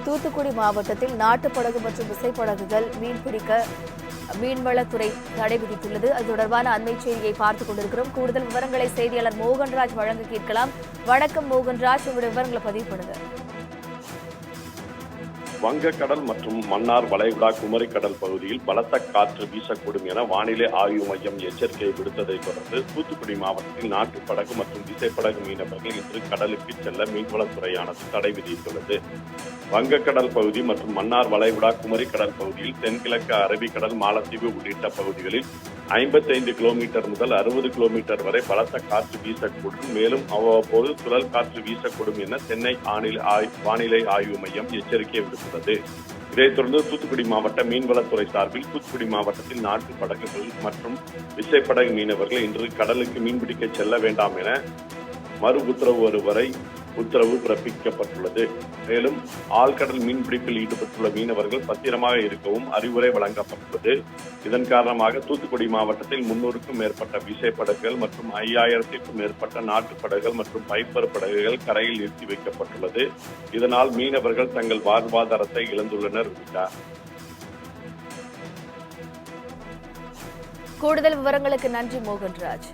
தூத்துக்குடி மாவட்டத்தில் நாட்டுப்படகு மற்றும் விசைப்படகுகள் மீன்வளத்துறை தடை விதித்துள்ளது. அது தொடர்பான அண்மை செய்தியை பார்த்துக் கொண்டிருக்கிறோம். கூடுதல் விவரங்களை செய்தியாளர் மோகன்ராஜ் வழங்க கேட்கலாம். வணக்கம் மோகன்ராஜ், உங்களுடைய விவரங்களை பதிவு பண்ணுங்க. வங்கக்கடல் மற்றும் மன்னார் வளைகுடா குமரிக்கடல் பகுதியில் பலத்த காற்று வீசக்கூடும் என வானிலை ஆய்வு மையம் எச்சரிக்கை விடுத்ததை தொடர்ந்து தூத்துக்குடி மாவட்டத்தில் நாட்டுப்படகு மற்றும் விசைப்படகு மீனவர்கள் இன்று கடலுக்கு செல்ல மீன்வளத்துறையானது தடை விதித்துள்ளது. வங்கக்கடல் பகுதி மற்றும் மன்னார் வளைகுடா குமரிக்கடல் பகுதியில் தென்கிழக்கு அரபிக்கடல், மாலத்தீவு உள்ளிட்ட பகுதிகளில் 55 கிலோமீட்டர் முதல் 60 கிலோமீட்டர் வரை பலத்த காற்று வீசக்கூடும். மேலும் அவ்வப்போது சுழல் காற்று வீசக்கூடும் என சென்னை வானிலை ஆய்வு மையம் எச்சரிக்கை விடுத்துள்ளது. இதைத் தொடர்ந்து தூத்துக்குடி மாவட்ட மீன்வளத்துறை சார்பில் தூத்துக்குடி மாவட்டத்தில் நாட்டு படகுகள் மற்றும் விசைப்படகு மீனவர்கள் இன்று கடலுக்கு மீன்பிடிக்க செல்ல வேண்டாம் என மறு உத்தரவு பிறப்பிக்கப்பட்டுள்ளது. மேலும் ஆழ்கடல் மீன்பிடிப்பில் ஈடுபட்டுள்ள மீனவர்கள் பத்திரமாக இருக்கவும் அறிவுரை வழங்கப்பட்டுள்ளது. இதன் காரணமாக தூத்துக்குடி மாவட்டத்தில் 300க்கும் மேற்பட்ட விசைப்படகுகள் மற்றும் 5000க்கும் மேற்பட்ட நாட்டுப்படகுகள் மற்றும் பைப்பர் படகுகள் கரையில் நிறுத்தி வைக்கப்பட்டுள்ளது. இதனால் மீனவர்கள் தங்கள் வாழ்வாதாரத்தை இழந்துள்ளனர். கூடுதல் விவரங்களுக்கு நன்றி மோகன்ராஜ்.